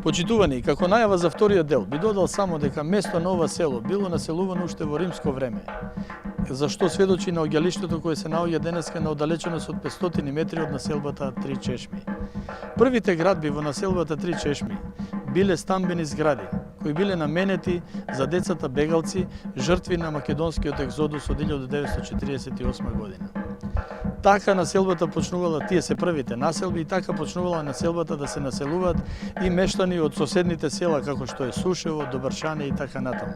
Почитувани, како најава за вториот дел, би додал само дека место на ова село било населувано уште во римско време, за што сведочи на оѓалиштето кое се наоѓа денеска на оддалеченост од 500 метри од населбата Три Чешми. Првите градби во населбата Три Чешми биле стамбени згради, кои биле наменети за децата бегалци, жртви на македонскиот екзодус од 1948 година. Така населбата почнувала, тие се првите населби, и така почнувала населбата да се населуваат и мештани од соседните села, како што е Сушево, Добршане и така натаму.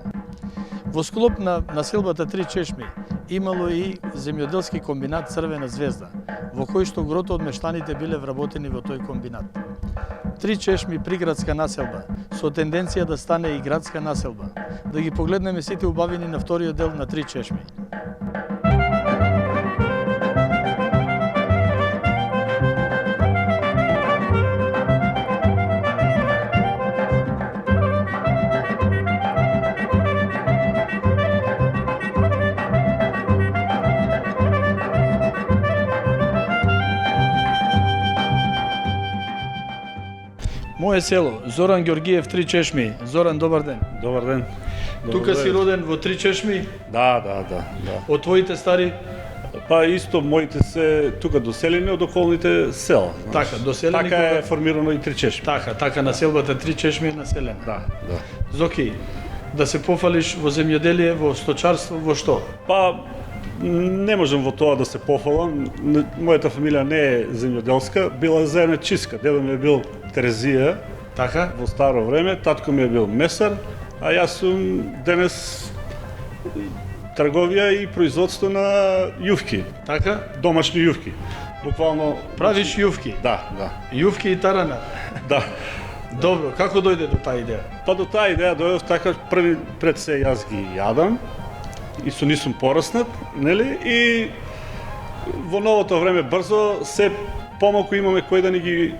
Во склоп на населбата Три Чешми имало и земјоделски комбинат Црвена звезда, во кој што грото од мештаните биле вработени во тој комбинат. Три Чешми приградска населба, со тенденција да стане и градска населба. Да ги погледнеме сите убавини на вториот дел на Три Чешми. Моје село, Зоран Ѓоргиев, Три Чешми. Зоран, добар ден. Добар ден. Тука си роден во Три Чешми? Да. Од твоите стари? Па исто моите се тука доселени од околните села. Така, доселени. Така е формирано и Три Чешми. Така населбата Три Чешми е населена. Да. Зоки, да се пофалиш во земјоделие, во сточарство, во што? Па не можам во тоа да се пофалам. Мојата фамилија не е земјоделска, била заедничиска. Дедо ми е бил терезија. Така? Во старо време, татко ми е бил месар, а јас сум денес трговија и производство на јувки. Така? Домашни јувки. Буквално Правиш јувки? Да. Јувки и тарана? Да. Добро, како дојде до таа идеја? Па до таа идеја дојдов така, први пред се јас ги јадам и со нив сум пораснат, нели? И во новото време брзо се помалку имаме кој да ни ги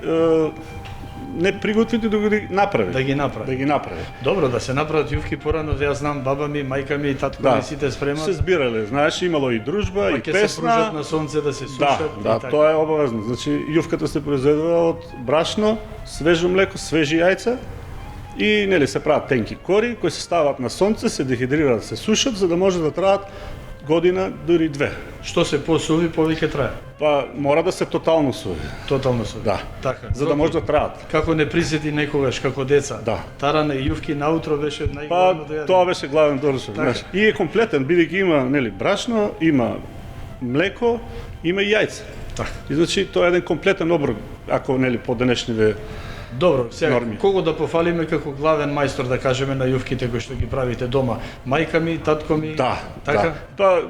не приготвите да ги направи. Да ги направи. Добро, да се направат јувки порано, јас знам баба ми, мајка ми и татко ми сите спремат. Се збирале, знаеш, имало и дружба, и песна. Ќе се пружат на сонце да се сушат. Да, тоа е обавезно. Значи, јувката се произведува од брашно, свежо млеко, свежи јајца и нели се прават тенки кори кои се стават на сонце, се дехидрираат, се сушат за да може да траат година, дури две. Што се посуви, повеќе трае? Па мора да се тотално суви. Тотално суви. Да. Така. За да може да траат. Како не присети некогаш како деца. Да. Тарана и јувки наутро беше најглавно Па дојаде. тоа беше главен доручок, знаеш. И е комплетен, бидејќи има нели брашно, има млеко, има и јајца. Така. И значи тоа е еден комплетен оброк, ако нели по денешниве. Добро, сега норми. кого да пофалиме како главен мајстор, да кажеме, на јувките кои што ги правите дома? Мајка ми, татко ми? Да, така? Па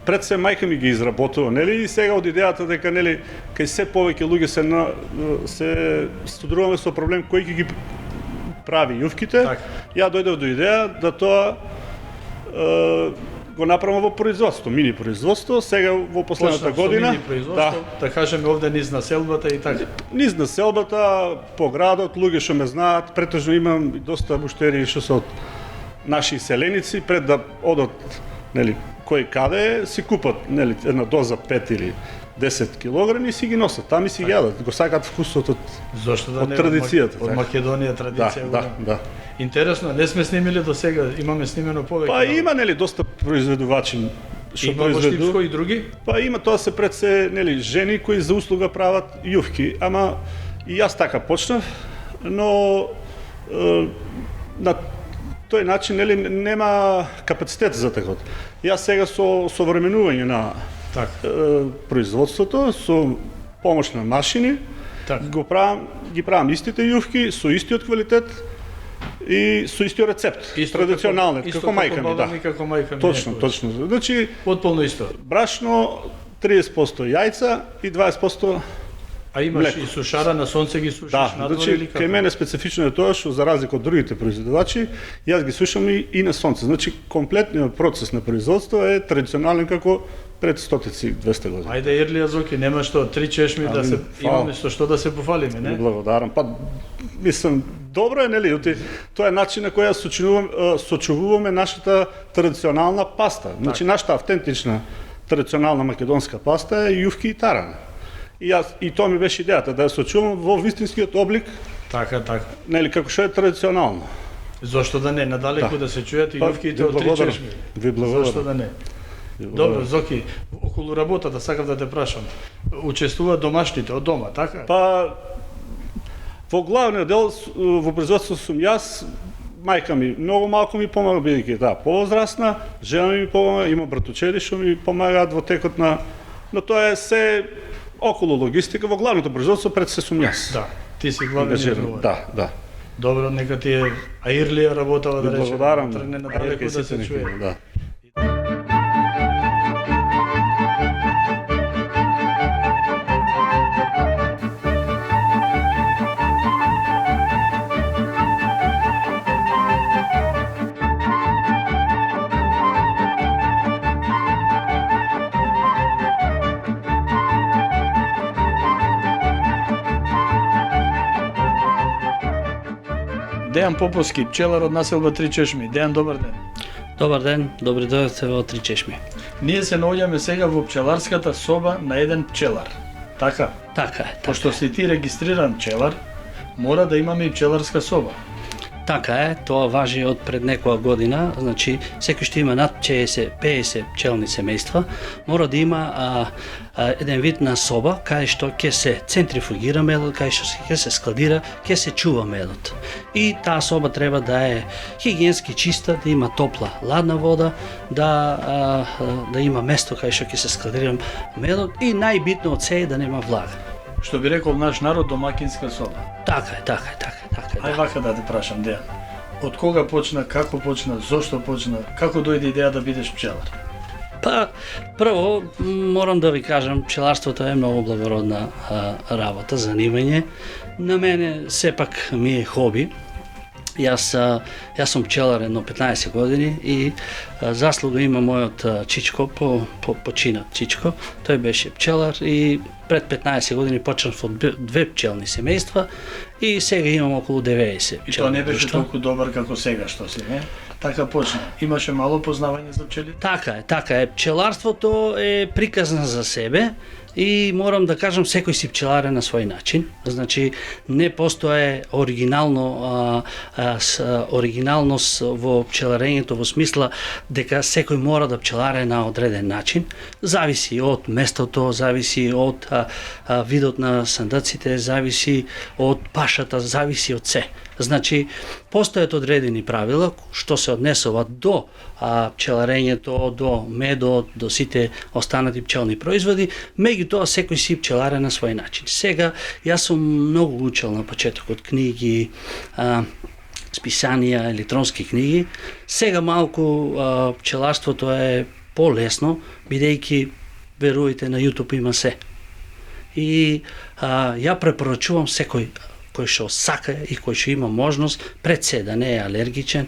пред се мајка ми ги изработува, нели? И сега од идејата дека нели кај се повеќе луѓе се студруваме со проблем кој ќе ги прави јувките. Така. Ја дојдов до идеја да тоа го направам во производство, мини производство, сега во последната година. Мини производство, да кажеме овде низ населбата и така. Низ населбата, по градот, луѓе што ме знаат, претежно имам и доста буштери што се од наши селеници, пред да одат, нели, кој каде, си купат, нели, една доза 5 или 10 килограми и си ги носат, там и си ги јадат, го сакат вкусот од традицијата. Од Македонија традиција. Да. Интересно, не сме снимили до сега, имаме снимено повеќе. Па има нели доста произведувачи што има во Штипско и други? Па има, тоа се пред се нели жени кои за услуга прават јувки, ама и јас така почнав, но на тој начин нели нема капацитет за такот. Јас сега со современување на производството, со помош на машини, ги правам истите јувки со истиот квалитет и со истиот рецепт, традиционални, како мајка ми, да. Како мајка ми. Точно. Значи, потполно исто. Брашно 30% јајца и 20%. А имаш и сушара на сонце ги сушиш надвор или како? Кај мене специфично е тоа што за разлика од другите производувачи, јас ги сушам и на сонце. Значи комплетниот процес на производство е традиционален како пред 100-200 години. Ајде Ирлија Зоки, нема што Три Чешми да се имаме што да се пофалиме, не? Благодарам. Па мислам добро е, нели, тоа е начин на кој сочувуваме нашата традиционална паста. Значи нашата автентична традиционална македонска паста е јувки и тарана. И тоа ми беше идејата, да ја сочувам во вистинскиот облик Така. Нели како што е традиционално. Зошто да не, надалеку да се чујат и јовките од три чешми. Ви благодарам. Зошто да не? Добро, Зоки, околу работата сакав да те прашам. Учествуваат домашните од дома, така? Па во главниот дел во производството сум јас, мајка ми многу малку ми помага бидејќи повозрасна, жена ми помага, има братучеди што ми помагаат во текот на, но тоа е се околу логистика, во главното производство пред се сум јас. Да, ти си главниот одговор. Да. Добро, нека ти е аирлија работава да речеме. Благодарам. Тргне надалеку да се чуе. Да. Дејан Поповски, пчелар од населба Три чешми. Дејан, добар ден. Добар ден, добри дојдовте во Три чешми. Ние се наоѓаме сега во пчеларската соба на еден пчелар. Така? Така е. Пошто си ти регистриран пчелар, мора да имаме и пчеларска соба. Така е, тоа важи од пред некоја година, значи секој што има над 50 пчелни семејства, мора да има еден вид на соба кај што ќе се центрифугира медот, кај што ќе се складира, ќе се чува медот. И таа соба треба да е хигиенски чиста, да има топла, ладна вода, да има место кај што ќе се складира медот и најбитно од се е да нема влага. Што би рекол наш народ, домакинска соба. Така е. Ај вака да те прашам, Дејан. Од кога почна, како почна, зошто почна, како дојде идеја да бидеш пчелар? Па, прво, морам да ви кажам, пчеларството е многу благородна работа, занимање. На мене сепак ми е хоби. Јас сум пчелар едно 15 години и заслуга има мојот чичко, починат чичко. Тој беше пчелар и пред 15 години почнав од 2 пчелни семејства и сега имам околу 90 пчелни. И тоа не беше толку добар како сега што си, не? Така почна. Имаше мало познавање за пчелите? Така е. Пчеларството е приказна за себе и морам да кажам секој си пчелар е на свој начин. Значи не постои оригиналност во пчеларењето во смисла дека секој мора да пчеларе на одреден начин. Зависи од местото, зависи од видот на сандаците, зависи од пашата, зависи од се. Значи, постојат одредени правила што се однесуваат до пчеларењето, до медот, до сите останати пчелни производи, меѓутоа секој си пчеларе на свој начин. Сега, јас сум многу учел на почетокот книги, списанија, електронски книги. Сега малку пчеларството е полесно, бидејќи, верујте, на YouTube има се. И ја препорачувам секој кој што сака и кој што има можност, пред се да не е алергичен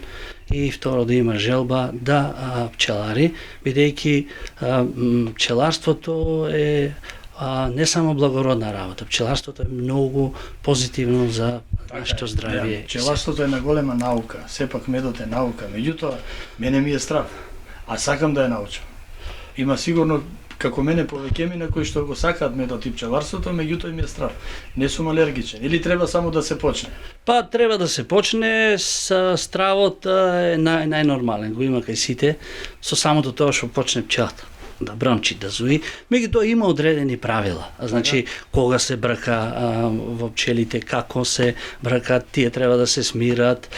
и второ да има желба да пчелари, бидејќи пчеларството е не само благородна работа, пчеларството е многу позитивно за нашето здравје. Пчеларството е на голема наука, сепак медот е наука, меѓутоа мене ми е страв, а сакам да ја научам. Има сигурно како мене повеќе на кои што го сакаат медот и пчеларството, меѓутоа ми е страв. Не сум алергичен или треба само да се почне? Па треба да се почне, стравот е најнормален, го има кај сите, со самото тоа што почне пчелата да брмчи, да зуи, меѓутоа има одредени правила. Значи, кога се брака во пчелите, како се бракат, тие треба да се смират.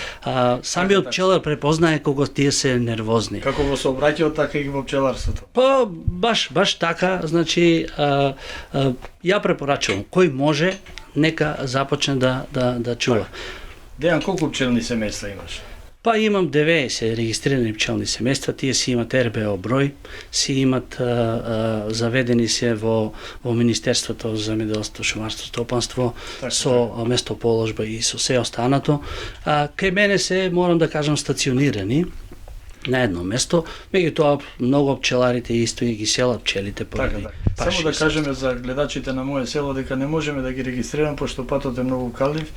Самиот пчелар препознае кога тие се нервозни. Како во сообраќајот, така и во пчеларството. Па, баш така, значи, ја препорачувам, кој може, нека започне да чува. Дејан, колку пчелни семејства имаш? Па имам 90 регистрирани пчелни семејства, тие си имат РБО број, си имат заведени се во Министерството за земјоделство, шумарство, стопанство, со местоположба и со се останато. Кај мене се, морам да кажам, стационирани на едно место, меѓутоа многу пчеларите исто и ги селат пчелите поради паши. Само да кажеме за гледачите на моје село дека не можеме да ги регистрираме пошто патот е многу калив.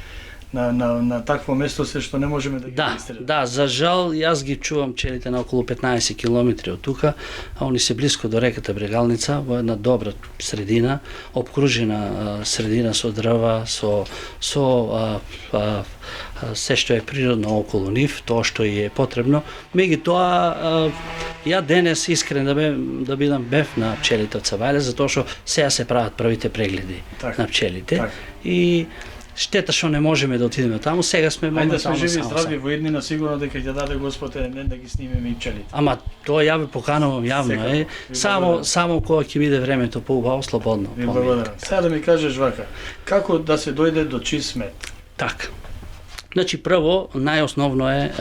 на такво место се што не можеме да ги Да, регистрираме. да, за жал јас ги чувам пчелите на околу 15 километри од тука, а они се блиско до реката Брегалница, во една добра средина, обкружена средина со дрва, со се што е природно околу нив, тоа што е потребно. Меѓутоа, ја денес искрен да бидам бев на пчелите од Савајле, затоа што сега се прават првите прегледи Така, на пчелите. така. И штета што не можеме да отидеме таму, сега сме Ајде да сме моментално живи и само здрави во иднина, сигурно дека ќе даде Господ еден да ги снимеме и пчелите. Ама тоа ја ве поканувам јавно, Секако. Ви Само кога ќе биде времето поубаво, слободно. Ви благодарам. Сега да ми кажеш вака, како да се дојде до чист мед? Така. Значи, прво, најосновно е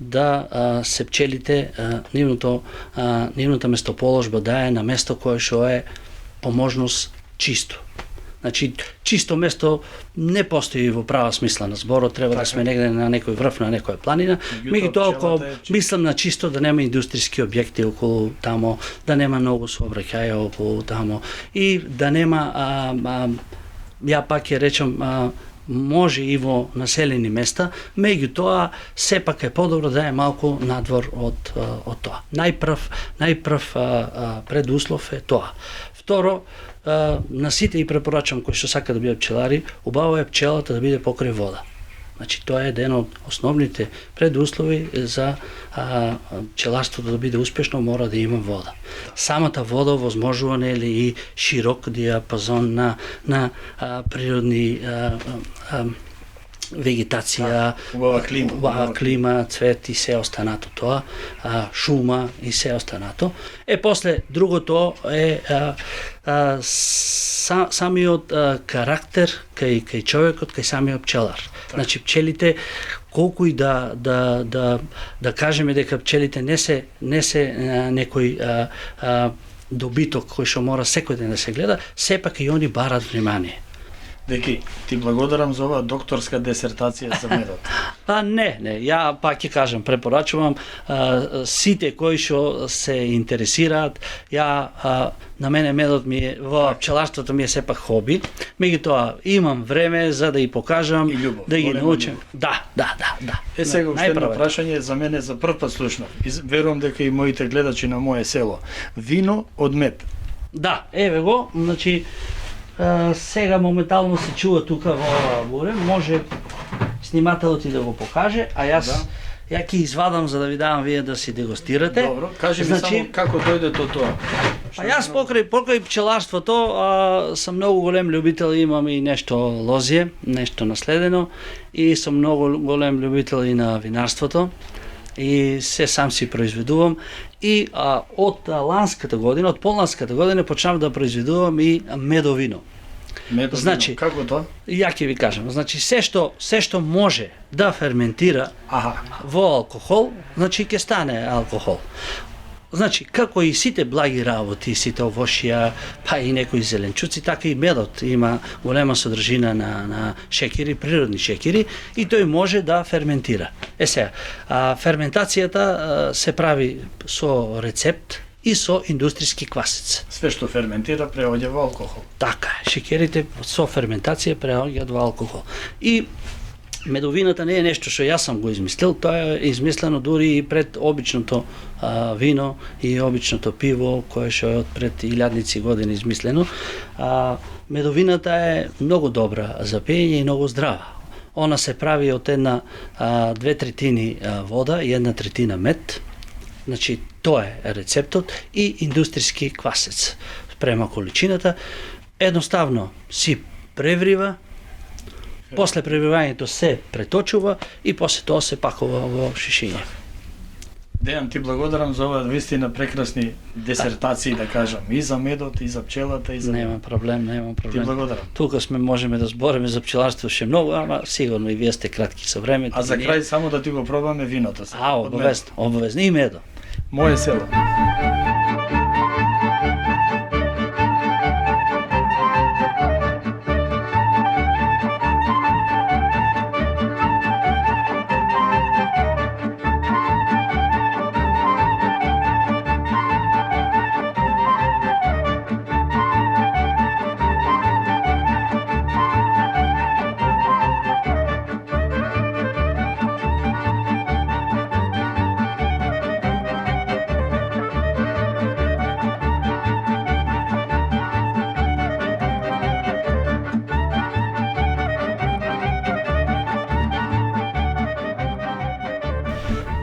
да се пчелите, нивната местоположба да е на место кое што е по можност чисто. Значи, чисто место не постои во права смисла на зборот, треба да сме негде на некој врв, на некоја планина. Меѓутоа, ако мислам на чисто, да нема индустријски објекти околу тамо, да нема многу сообраќаја околу тамо и да нема, ја пак ќе речам, може и во населени места, меѓутоа сепак е подобро да е малку надвор од тоа. Најпрв предуслов е тоа. Второ, на сите и препорачам кои што сака да бидат пчелари, убаво е пчелата да биде покрај вода. Значи, тоа е еден од основните предуслови за пчеларството да биде успешно, мора да има вода. Самата вода овозможува нели и широк диапазон на природни вегетација, убава клима, цвет и се останато тоа, шума и се останато. После другото е самиот карактер кај човекот, кај самиот пчелар. Значи пчелите колку и да кажеме дека пчелите не се некој добиток кој што мора секој ден да се гледа, сепак и они барат внимание. Деки, ти благодарам за оваа докторска дисертација за медот. Не, ја пак ќе кажам, препорачувам сите кои што се интересираат, на мене медот ми е, во пчеларството ми е сепак хоби, меѓутоа имам време за да и покажам, и љубов, да ги научам. љубов. Да. Сега уште едно прашање за мене за прв пат слушнав. Верувам дека и моите гледачи на моје село. Вино од мед. Да, еве го, значи сега моментално се чува тука во оваа буре, може снимателот и да го покаже, а јас ја ќе извадам за да ви давам вие да си дегустирате. Добро, кажи ми само како дојде тоа. А јас покрај пчеларството сум многу голем љубител, имам и нешто лозје, нешто наследено и сум многу голем љубител и на винарството и се сам си произведувам и од ланската година, од поланската година почнав да произведувам и медовино. Значи, како тоа? Ја ќе ви кажам, значи се што може да ферментира во алкохол, значи ќе стане алкохол. Значи, како и сите благи работи, сите овошја, па и некои зеленчуци, така и медот има голема содржина на шеќери, природни шеќери, и тој може да ферментира. Сега, ферментацијата се прави со рецепт и со индустријски квасец. Све што ферментира преоѓа во алкохол. Така, шеќерите со ферментација преоѓаат во алкохол. И медовината не е нешто што јас сам го измислил, тоа е измислено дури и пред обичното вино и обичното пиво, кое што е од пред илјадници години измислено. Медовината е многу добра за пиење и многу здрава. Она се прави од 2/3 вода и 1/3 мед. Значи, тоа е рецептот и индустријски квасец. Према количината, едноставно си преврива, после превривањето се преточува и после тоа се пакува во шишиња. Дејан, ти благодарам за оваа вистина прекрасни дисертации, да кажам, и за медот, и за пчелата, и за... Нема проблем. Ти благодарам. Тука можеме да збориме за пчеларство ше многу, ама сигурно и вие сте кратки со времето. А за крај само да ти го пробаме виното се. Обавезно и медо. Моје село.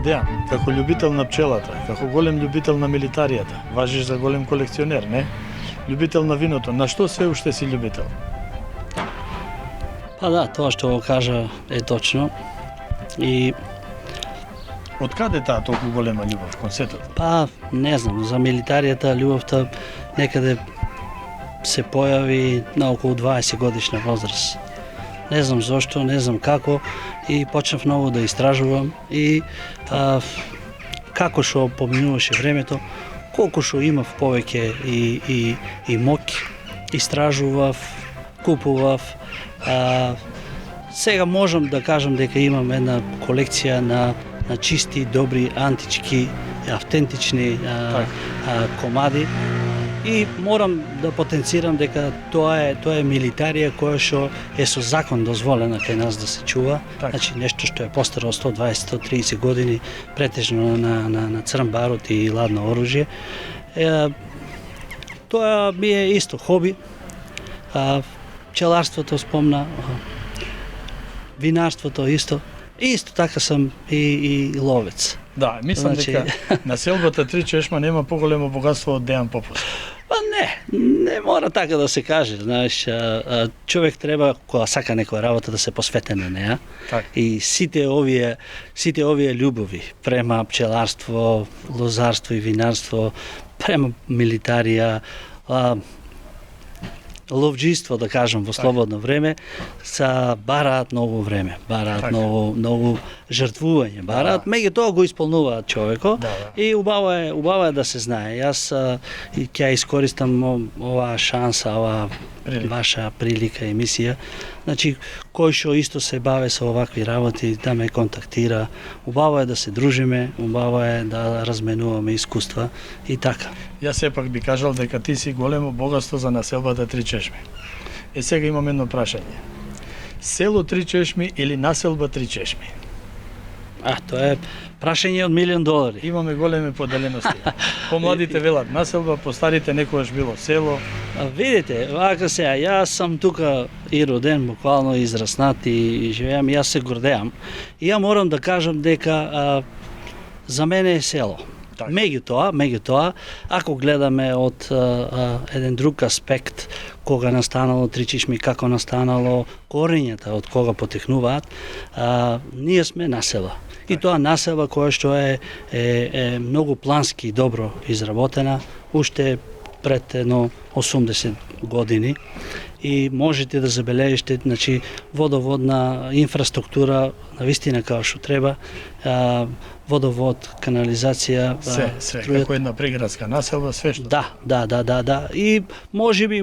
Дејан, како љубител на пчелата, како голем љубител на милитаријата, важиш за голем колекционер, не? Љубител на виното, на што се уште си љубител? Па да, тоа што го кажа е точно. И Од каде таа толку голема љубов кон сетото? па не знам, за милитаријата љубовта некаде се појави на околу 20 годишна возраст. Не знам зошто, не знам како и почнав многу да истражувам и како што поминуваше времето, колку што имав повеќе и моќ, истражував, купував. Сега можам да кажам дека имам една колекција на чисти, добри, антички, автентични комади. И морам да потенцирам дека тоа е милитарија која што е со закон дозволена кај нас да се чува. Так. Значи нешто што е постаро 120-130 години, претежно на црн барут и ладно оружје. Тоа ми е исто хоби. Пчеларството спомна, винарството исто. Исто така сум и ловец. Да, мислам Значи- дека на селбата Три чешма нема поголемо богатство од Дејан Попов. Па не мора така да се каже, знаеш, човек треба кога сака некоја работа да се посвети на неа. Так. И сите овие љубови према пчеларство, лозарство и винарство, према милитарија, ловџиство, да кажам, во слободно време, бараат многу време, бараат Така. многу жртвување, бараат, меѓутоа го исполнуваат човеко. Да. И убаво е да се знае. Јас и ќе искористам оваа шанса, оваа Прилика. ваша прилика, емисија. Значи, кој што исто се баве со овакви работи, да ме контактира. Убаво е да се дружиме, убаво е да разменуваме искуства и така. Јас сепак би кажал дека ти си големо богатство за населбата Три чешми. Сега имам едно прашање. Село Три чешми или населба Три чешми? Тоа е прашање од $1.000.000. Имаме големи поделености. Помладите велат населба, постарите некогаш било село. Видите, вака сега, јас сум тука и роден, буквално израснат и живеам, јас се гордеам. И ја морам да кажам дека за мене е село. Така. Меѓутоа, ако гледаме од еден друг аспект, кога настанало Три чешми, како настанало, корењата од кога потекнуваат, ние сме насела. И тоа насела која што е многу плански и добро изработена, уште пред едно 80 години и можете да забележите, значи, водоводна инфраструктура навистина како што треба, водовод, канализација, Се, струја. како една приградска населба, све што. Да. И можеби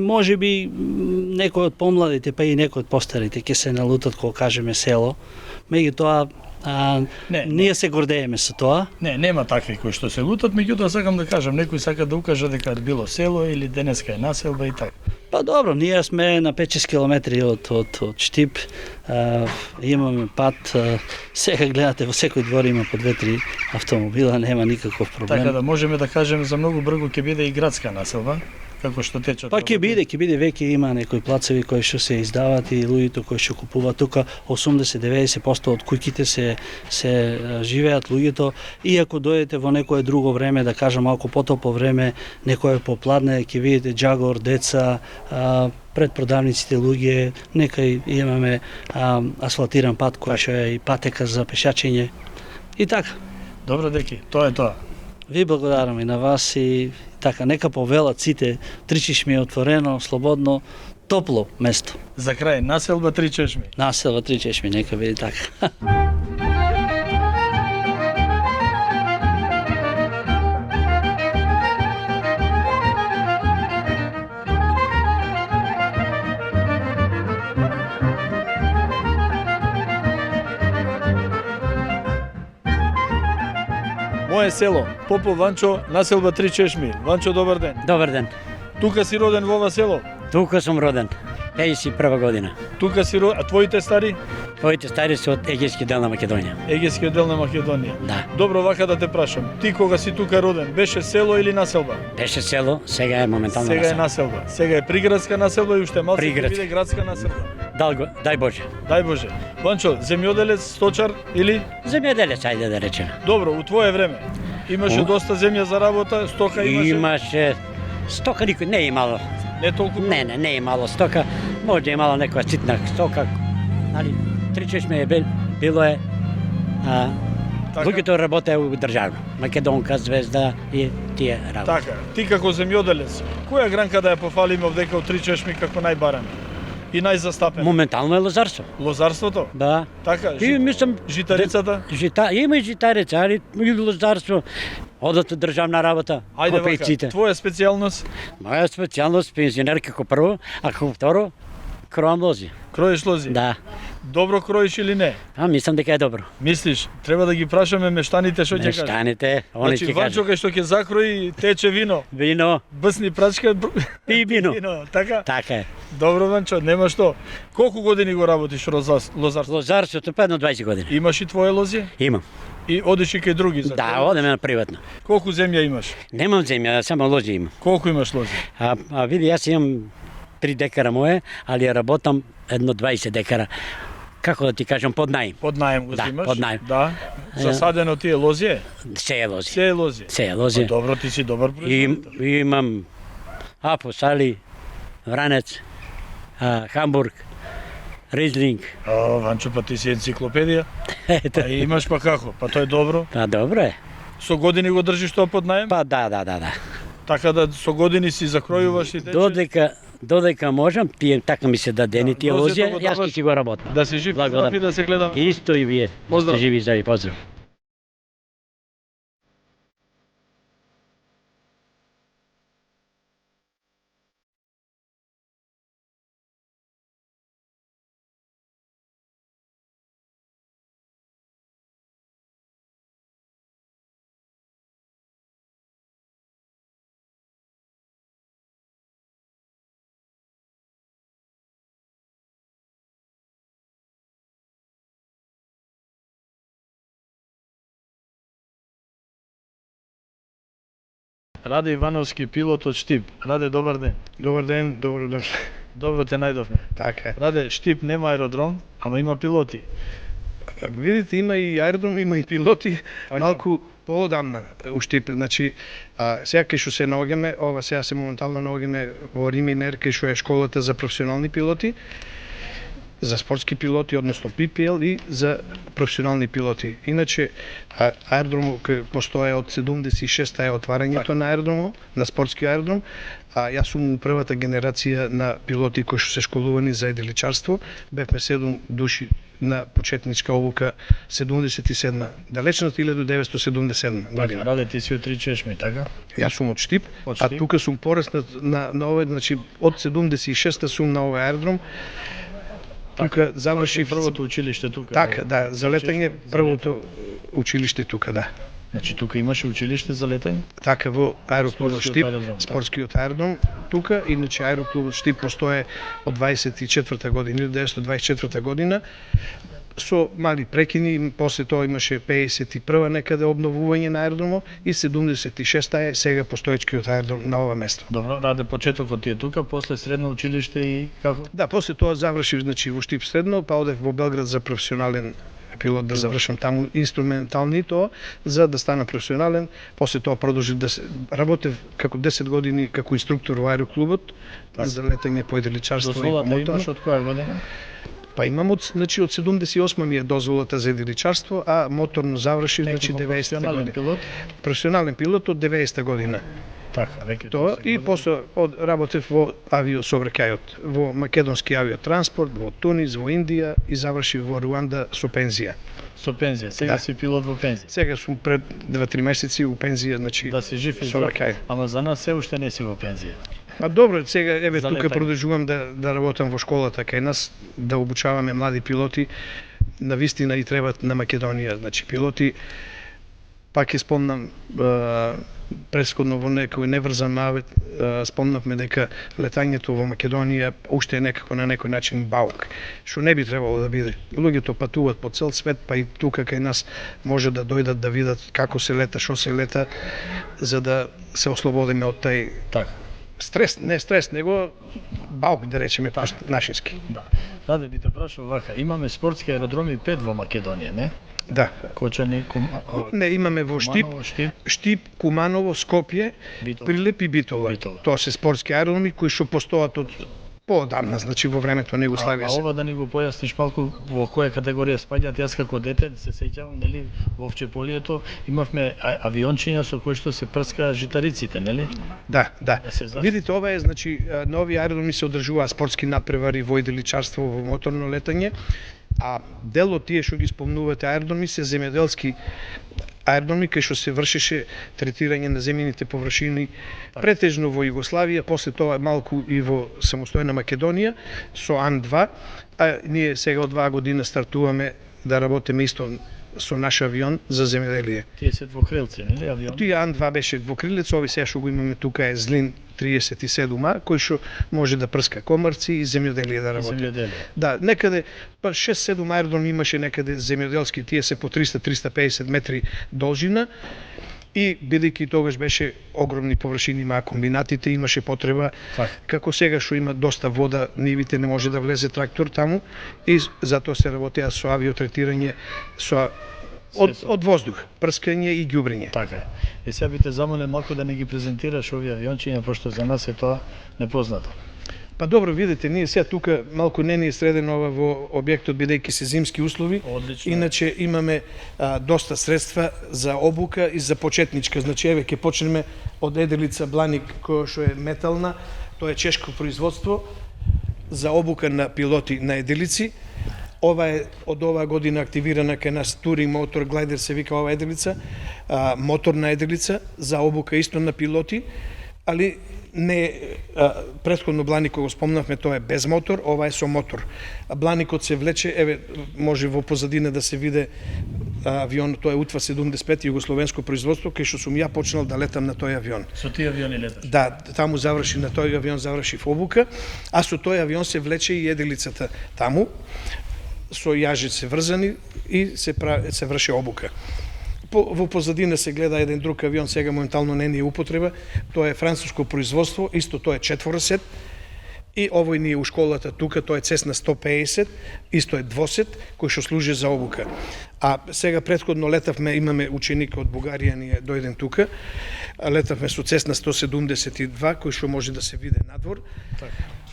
некои од помладите, па и некои од постарите ќе се налутат кога кажеме село. Меѓутоа, Не. ние се гордееме со тоа. Не, нема такви кои што се лутат, меѓутоа сакам да кажам, некој сака да укаже дека било село или денеска е населба и така. Па добро, ние сме на 5-6 километри од Штип, имаме пат, сега гледате во секој двор има по 2-3 автомобила, нема никаков проблем. Така да можеме да кажеме за многу брзо ќе биде и градска населба, како што течат. Па ќе биде, веќе има некои плацеви кои што се издаваат и луѓето кои што купуваат тука, 80-90% од куќите се живеат луѓето, и ако дојдете во некое друго време, да кажам малку потопло време, некое попладне, ќе видите џагор, деца, пред продавниците луѓе, некај имаме асфалтиран пат кој што е и патека за пешачење. И така. Добро, деки, тоа е тоа. Ви благодарам и на вас и така, нека повелат сите, Три чешми е отворено, слободно, топло место. За крај, населба Три чешми. Населба Три чешми, нека биде така. Мое село, Попов Ванчо, населба Три чешми. Ванчо, добар ден. Добар ден. Тука си роден во ова село? Тука сум роден. 51 година. Тука си роден, а твоите стари? Твоите стари се од Егејски дел на Македонија. Егејскиот дел на Македонија. Да. Добро, вака да те прашам. Ти кога си тука роден, беше село или населба? Беше село, сега е моментално Сега е населба. населба. Сега е приградска населба и уште малку ќе Приградска. биде градска населба. Дај Боже. Дај Боже. Ванчо, земјоделец, сточар или? Земјоделец, ајде да речеме. Добро, у твое време имаше доста земја за работа, стока имаше? Имаше стока никој не е имало. Не толку? Не е имало стока. Може имало некоја ситна стока. Нали, 3 чешме е било е. Така? Луѓето работеа у државно. Македонка, Звезда и тие работи. Така, ти како земјоделец, која гранка да ја пофалиме овдека од Три чешми како најбарана и најзастапена? Моментално е лозарство. Лозарството? Да. Така, И мислам житарицата? Има и житарица, али и лозарство. Одат од државна работа. Ајде вака, копејците. твоја специјалност? Моја специјалност пензионер како прво, а како второ кроам лози. Кроеш лози? Да. Добро кроиш или не? Мислам дека е добро. Мислиш, треба да ги прашаме мештаните што ќе кажат. Мештаните, они Значи, ќе Ванчо кажат. кај што ќе закрои, тече вино. Вино, Бъсни прачка, пи вино. вино, така? Така е. Добро, Ванчо, нема што. Колку години го работиш лозарство? Лозарството па едно 20 години. Имаш и твое лози? Имам. И одиш и кај други за Да, крој? одеме на приватно. Колку земја имаш? Немам земја, само лози имам. Колку имаш лози? А види, јас имам 3 декара мое, али ја работам едно 20 декара. Како да ти кажам, под најм. Под најм го Да, имаш? под најм. Да. Засадено ти е лозие? Се е лози. Се е лози. Се е лози. Добро, ти си добар производител. И имам Апо, Вранец, Хамбург, Ризлинг. Ванчо, па ти си енциклопедија. Ето. А имаш па како? Па тоа е добро. Па добро е. Со години го држиш тоа под најм? Па да. Така да со години си закројуваш и тече? Додека можам, тие така ми се дадени тие лозето лозија, го јас даваш. ќе си го работам. Да се жив Благодарам. и да се гледам. Исто и вие. Поздрав. Сте живи и здрави, поздрав. Раде Ивановски, пилот од Штип. Раде, добар ден. Добар ден, добро дошли. Добро те најдовме. Така е. Раде, Штип нема аеродром, ама има пилоти. Видите, има и аеродром, има и пилоти, малку поодамна уште, значи, сега кај што се наоѓаме, сега се моментално наоѓаме во Риминер, кај што е школата за професионални пилоти, за спортски пилоти, односно PPL и за професионални пилоти. Иначе, аеродромот кој постоje од 76-та е отварањето на аеродромот, на спортски аеродром, јас сум првата генерација на пилоти кои што се школувани за едиличарство. Бевме 7 души на почетничка обука 77, далечната 1977 година. Раде, ти си од Три чешми, така? Јас сум од Штип, Од а Штип. тука сум пораснат на овој, значи од 76-та сум на овој аеродром. Тука завршив Првото училиште тука. Така, да, за летање првото училиште тука, да. Значи тука имаше училиште за летање? Така во аероклубот Спортскиот Штип, аеродром, спортскиот аеродром тука, иначе аероклубот Штип постоje од 24-та година, 1924 година, со мали прекини, после тоа имаше 51-а некаде обновување на аеродромот и 76-та е сега постоечкиот аеродром на ова место. Добро, Раде, почетокот ти е тука, после средно училиште и како? Да, после тоа завршив, значи, во Штип средно, па одев во Белград за професионален пилот да завршам таму инструментални тоа, за да стана професионален. После тоа продолжив да се работев како 10 години како инструктор во аероклубот за летање по едиличарство и по Дозволата моторно. имаш од која година? Па имам од 78 ми е дозволата за едиличарство, а моторно завршив значи 90-та професионален година. пилот? Професионален пилот од 90-та година. Така, веќе Тоа и после работев во авиосообраќајот, во македонски авиотранспорт, во Тунис, во Индија и завршив во Руанда со пензија. со пензија. Сега Да. си пилот во пензија. Сега сум пред 2-3 месеци у пензија, значи Да си жив и здрав. сообраќај. Ама за нас се уште не си во пензија. А добро, сега еве За тука летање. продолжувам да работам во школата кај нас, да обучаваме млади пилоти. На вистина и требат на Македонија, значи пилоти. Пак ќе спомнам пресходно во некој неврзан навет спомнавме дека летањето во Македонија уште е некако на некој начин баук, што не би требало да биде. Луѓето патуваат по цел свет, па и тука кај нас може да дојдат да видат како се лета, што се лета, за да се ослободиме од тај Така. стрес, не стрес, него баук, да речеме, нашински. Да. Раде би те прашал вака, имаме спортски аеродроми 5 во Македонија, не? Да. Кочани, Не, имаме во Штип, Куманово, Штип. Штип, Куманово, Скопје, Битола. Прилеп и Битола. Битола. Тоа се спортски аеродроми кои што постојат од поодамна, значи во времето на Југославија. А ова да ни го појасниш малку во која категорија спаѓаат, јас како дете се сеќавам, нели, во Овчеполието имавме авиончиња со кои што се прскаа житариците, нели? Да, да. Да се зашти. Видите, ова е, значи, на овие аеродроми се одржуваат спортски надпревари во иделичарство, во моторно летање, а дел од тие што ги спомнувате аеродроми се земјоделски аеродроми кај што се вршеше третирање на земјините површини претежно во Југославија, после тоа малку и во самостојна Македонија со АН-2, а ние сега од 2 година стартуваме да работиме исто со наш авион за земјоделие. Тие се двокрилци, нели, авион? Тие АН-2 беше двокрилец, ови сега што го имаме тука е Злин 37А, кој што може да прска комарци и земјоделие да работи. Земјоделие. Да, некаде па 6-7 аеродроми имаше некаде земјоделски, тие се по 300-350 метри должина и бидејќи тогаш беше огромни површини имаа комбинатите, имаше потреба, Така. како сега што има доста вода, нивите не може да влезе трактор таму и затоа се работеа со авиотретирање со од воздух, прскање и ѓубрење. Така е. И сега би те замолен малку да не ги презентираш овие авиончиња, пошто за нас е тоа непознато. Па добро, видите, ние сега тука малку не ни е средено ова во објектот бидејќи се зимски услови. Одлично. Иначе имаме доста средства за обука и за почетничка. Значи еве ќе почнеме од еделица Бланик која што е метална, тоа е чешко производство за обука на пилоти на еделици. Ова е од оваа година активирана кај нас Touring Motor Glider се вика ова еделица, моторна еделица за обука исто на пилоти, али не претходно Бланикот го спомнавме, тоа е без мотор, ова е со мотор. Бланикот се влече, еве може во позадина да се види авион, тоа е УТВА 75 југословенско производство, кај што сум ја почнал да летам на тој авион. Со тие авиони леташ? Да, таму заврши, на тој авион заврши в обука, а со тој авион се влече и еделицата таму, со јажици врзани и се врши обука. Во позадина се гледа еден друг авион, сега моментално не е употреба, тоа е француско производство, исто тоа е четворосет, и овој ни е у школата тука, тоа е Cessna 150, исто е двосет, кој што служи за обука. А сега претходно летавме, имаме ученик од Бугарија, ни е дојден тука, летавме со Cessna 172, кој што може да се види надвор,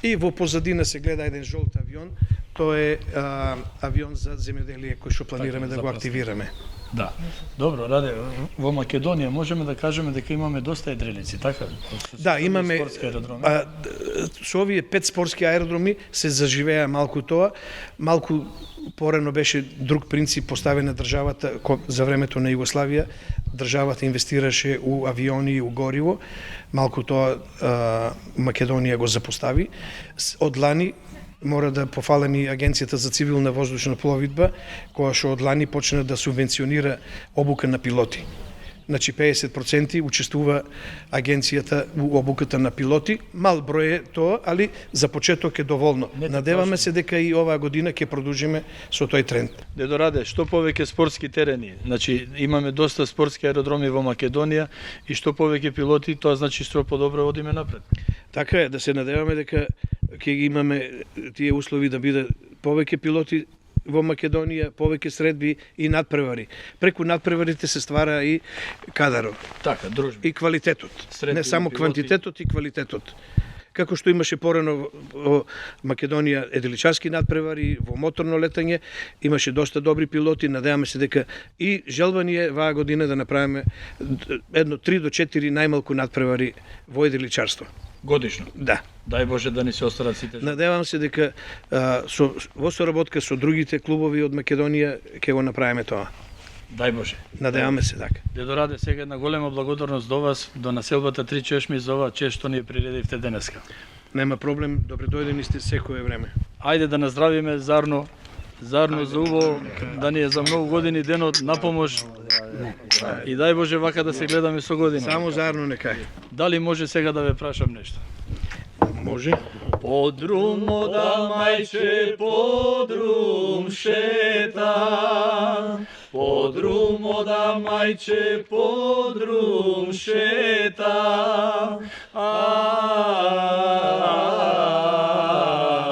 и во позадина се гледа еден жолт авион, тоа е авион за земјоделие кој што планираме да го активираме. Да. Добро, Раде, во Македонија можеме да кажеме дека имаме доста едрелици, така? Да, имаме спортски аеродроми. Со овие 5 спортски аеродроми се заживеа малку тоа, малку порано беше друг принцип поставен на државата за времето на Југославија. Државата инвестираше у авиони и у гориво. Малку тоа Македонија го запостави. Од лани мора да пофалам и Агенцијата за цивилна воздушна пловидба, која што од лани почна да субвенционира обука на пилоти. Значи 50% учествува агенцијата у обуката на пилоти. Мал број е тоа, али за почеток е доволно. Надеваме се дека и оваа година ќе продолжиме со тој тренд. Дедо Раде, што повеќе спортски терени? Значи, имаме доста спортски аеродроми во Македонија и што повеќе пилоти, тоа значи што подобро одиме напред. Така е, да се надеваме дека ќе имаме тие услови да бидат повеќе пилоти во Македонија, повеќе средби и надпревари. Преку надпреварите се ствара и кадарот. Така, дружби. И квалитетот. Средби Не само пилоти. квантитетот и квалитетот. Како што имаше порано во Македонија еделичарски надпревари, во моторно летање, имаше доста добри пилоти, надеваме се дека и желба ни е ваа година да направиме едно 3 до 4 најмалку надпревари во еделичарство. Годишно. Да. Дај Боже да ни се остарат сите. Надевам се дека во соработка со другите клубови од Македонија ќе го направиме тоа. Дај Боже. Надеваме се така. Дедо Раде, сега една голема благодарност до вас, до населбата Три Чешми за ова чест што ни приредивте денеска. Нема проблем, добре дојдени сте секое време. Ајде да наздравиме зарно за убаво, да ни е за многу години денот на помош И дај Боже вака да се гледаме со година. Само заедно некај. Дали може сега да ве прашам нешто? Може. Подрумо да мајче, подрум шета. Подрумо да мајче, подрум шета.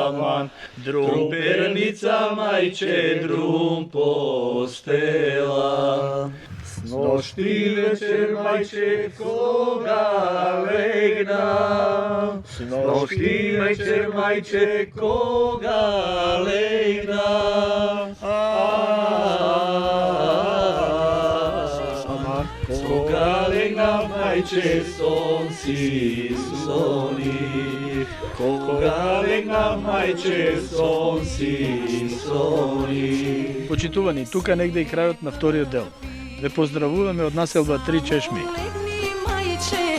Аман. Друм перница мајче, друм постела. Ношти вечер мајче кога легна, ношти вечер мајче кога легна, кога легна мајче сон си сони, кога легна мајче сон си сони. Почитувани, тука негде и крајот на вториот дел. Ве поздравуваме од населба Три Чешми. Легни, мајче,